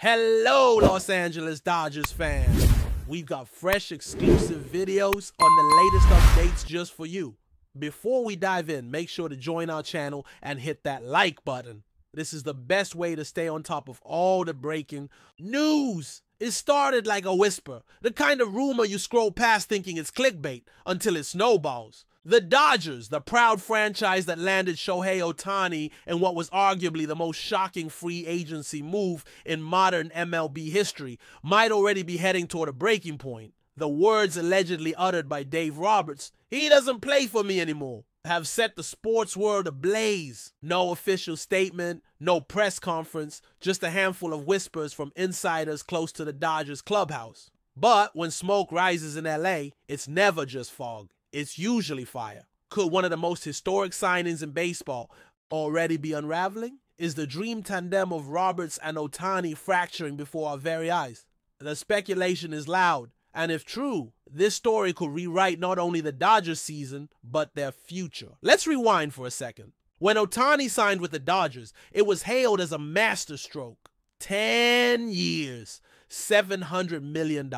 Hello, Los Angeles Dodgers fans. We've got fresh exclusive videos on the latest updates just for you. Before we dive in, make sure to join our channel and hit that like button. This is the best way to stay on top of all the breaking news. It started like a whisper, the kind of rumor you scroll past thinking it's clickbait until it snowballs. The Dodgers, the proud franchise that landed Shohei Ohtani in what was arguably the most shocking free agency move in modern MLB history, might already be heading toward a breaking point. The words allegedly uttered by Dave Roberts, "He doesn't play for me anymore," have set the sports world ablaze. No official statement, no press conference, just a handful of whispers from insiders close to the Dodgers clubhouse. But when smoke rises in LA, it's never just fog. It's usually fire. Could one of the most historic signings in baseball already be unraveling? Is the dream tandem of Roberts and Ohtani fracturing before our very eyes? The speculation is loud, and if true, this story could rewrite not only the Dodgers season, but their future. Let's rewind for a second. When Ohtani signed with the Dodgers, it was hailed as a masterstroke. 10 years, $700 million.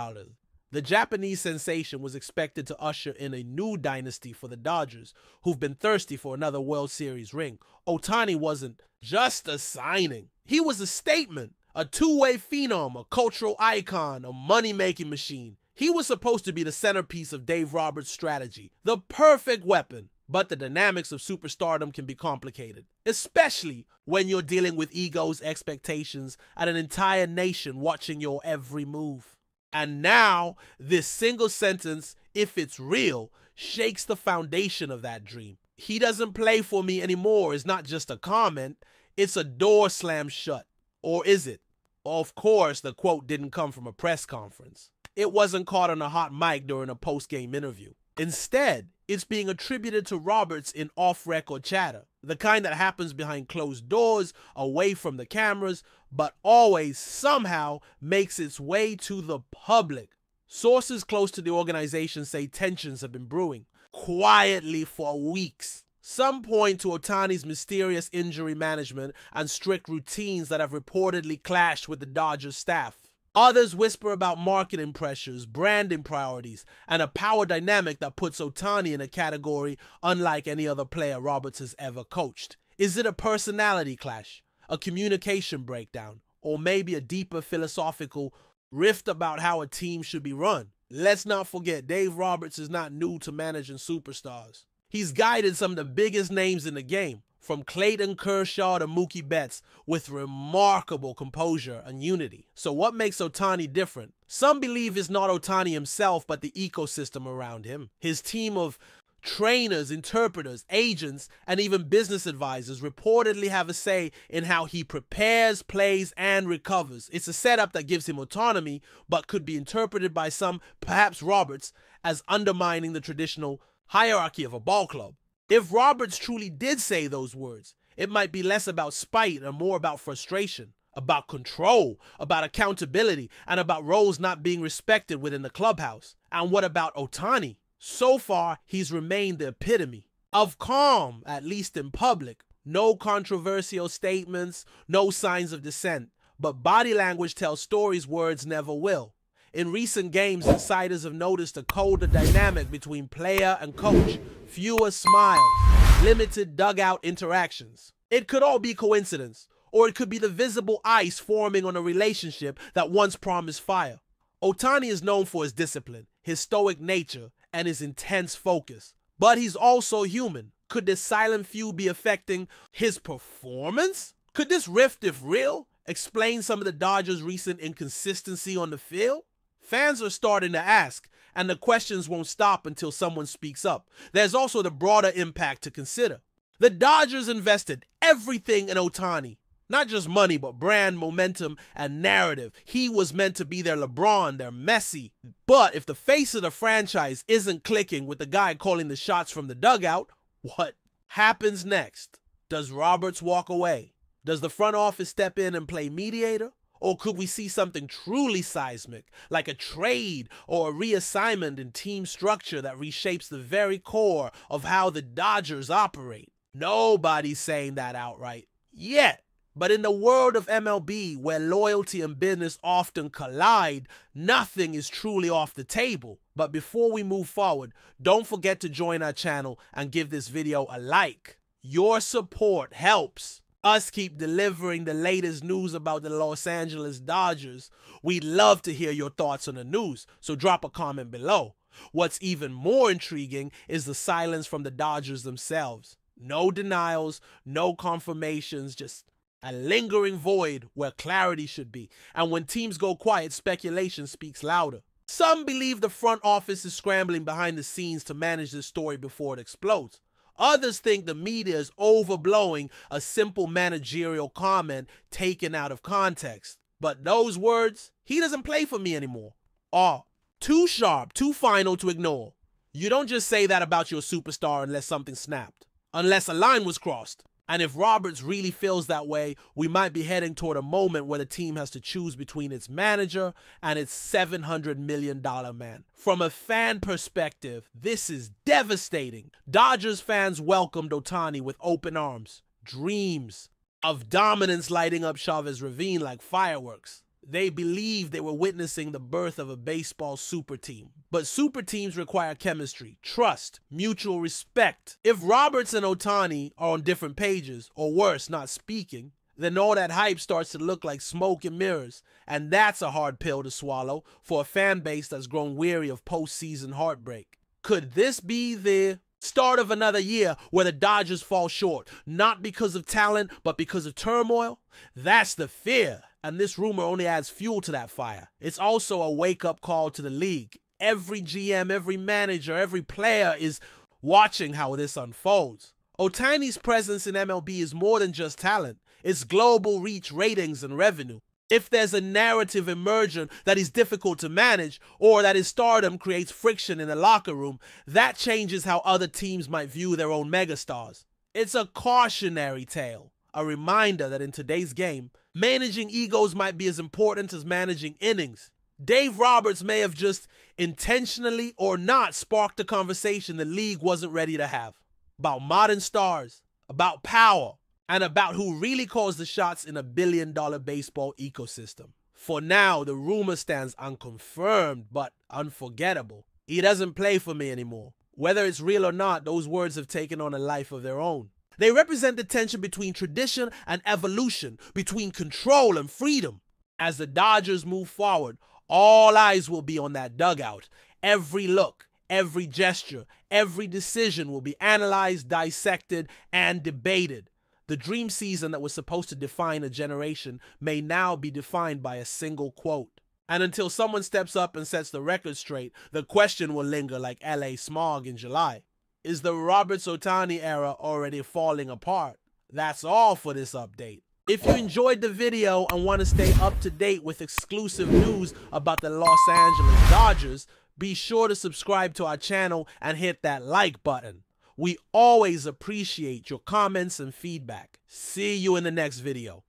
The Japanese sensation was expected to usher in a new dynasty for the Dodgers, who've been thirsty for another World Series ring. Ohtani wasn't just a signing. He was a statement, a two-way phenom, a cultural icon, a money-making machine. He was supposed to be the centerpiece of Dave Roberts' strategy, the perfect weapon. But the dynamics of superstardom can be complicated, especially when you're dealing with egos, expectations, and an entire nation watching your every move. And now, this single sentence, if it's real, shakes the foundation of that dream. "He doesn't play for me anymore" is not just a comment, it's a door slammed shut. Or is it? Of course, the quote didn't come from a press conference. It wasn't caught on a hot mic during a post-game interview. Instead, it's being attributed to Roberts in off-record chatter, the kind that happens behind closed doors, away from the cameras, but always somehow makes its way to the public. Sources close to the organization say tensions have been brewing, quietly for weeks. Some point to Ohtani's mysterious injury management and strict routines that have reportedly clashed with the Dodgers staff. Others whisper about marketing pressures, branding priorities, and a power dynamic that puts Ohtani in a category unlike any other player Roberts has ever coached. Is it a personality clash, a communication breakdown, or maybe a deeper philosophical rift about how a team should be run? Let's not forget, Dave Roberts is not new to managing superstars. He's guided some of the biggest names in the game, from Clayton Kershaw to Mookie Betts, with remarkable composure and unity. So what makes Ohtani different? Some believe it's not Ohtani himself, but the ecosystem around him. His team of trainers, interpreters, agents, and even business advisors reportedly have a say in how he prepares, plays, and recovers. It's a setup that gives him autonomy, but could be interpreted by some, perhaps Roberts, as undermining the traditional hierarchy of a ball club. If Roberts truly did say those words, it might be less about spite and more about frustration, about control, about accountability, and about roles not being respected within the clubhouse. And what about Ohtani? So far, he's remained the epitome of calm, at least in public. No controversial statements, no signs of dissent, but body language tells stories words never will. In recent games, insiders have noticed a colder dynamic between player and coach, fewer smiles, limited dugout interactions. It could all be coincidence, or it could be the visible ice forming on a relationship that once promised fire. Ohtani is known for his discipline, his stoic nature, and his intense focus. But he's also human. Could this silent feud be affecting his performance? Could this rift, if real, explain some of the Dodgers' recent inconsistency on the field? Fans are starting to ask, and the questions won't stop until someone speaks up. There's also the broader impact to consider. The Dodgers invested everything in Ohtani. Not just money, but brand, momentum, and narrative. He was meant to be their LeBron, their Messi. But if the face of the franchise isn't clicking with the guy calling the shots from the dugout, what happens next? Does Roberts walk away? Does the front office step in and play mediator? Or could we see something truly seismic, like a trade or a reassignment in team structure that reshapes the very core of how the Dodgers operate? Nobody's saying that outright yet. But in the world of MLB, where loyalty and business often collide, nothing is truly off the table. But before we move forward, don't forget to join our channel and give this video a like. Your support helps us keep delivering the latest news about the Los Angeles Dodgers. We'd love to hear your thoughts on the news, so drop a comment below. What's even more intriguing is the silence from the Dodgers themselves. No denials, no confirmations, just a lingering void where clarity should be. And when teams go quiet, speculation speaks louder. Some believe the front office is scrambling behind the scenes to manage this story before it explodes. Others think the media is overblowing a simple managerial comment taken out of context. But those words, "he doesn't play for me anymore," are too sharp, too final to ignore. You don't just say that about your superstar unless something snapped, unless a line was crossed. And if Roberts really feels that way, we might be heading toward a moment where the team has to choose between its manager and its $700 million man. From a fan perspective, this is devastating. Dodgers fans welcomed Ohtani with open arms, dreams of dominance lighting up Chavez Ravine like fireworks. They believed they were witnessing the birth of a baseball super team. But super teams require chemistry, trust, mutual respect. If Roberts and Ohtani are on different pages, or worse, not speaking, then all that hype starts to look like smoke and mirrors. And that's a hard pill to swallow for a fan base that's grown weary of postseason heartbreak. Could this be the start of another year where the Dodgers fall short, not because of talent, but because of turmoil? That's the fear. And this rumor only adds fuel to that fire. It's also a wake-up call to the league. Every GM, every manager, every player is watching how this unfolds. Ohtani's presence in MLB is more than just talent. It's global reach, ratings, and revenue. If there's a narrative emerging that is difficult to manage, or that his stardom creates friction in the locker room, that changes how other teams might view their own megastars. It's a cautionary tale, a reminder that in today's game, managing egos might be as important as managing innings. Dave Roberts may have just intentionally or not sparked a conversation the league wasn't ready to have. About modern stars, about power, and about who really calls the shots in a billion-dollar baseball ecosystem. For now, the rumor stands unconfirmed, but unforgettable. He doesn't play for me anymore. Whether it's real or not, those words have taken on a life of their own. They represent the tension between tradition and evolution, between control and freedom. As the Dodgers move forward, all eyes will be on that dugout. Every look, every gesture, every decision will be analyzed, dissected, and debated. The dream season that was supposed to define a generation may now be defined by a single quote. And until someone steps up and sets the record straight, the question will linger like LA smog in July. Is the Roberts Ohtani era already falling apart? That's all for this update. If you enjoyed the video and want to stay up to date with exclusive news about the Los Angeles Dodgers, be sure to subscribe to our channel and hit that like button. We always appreciate your comments and feedback. See you in the next video.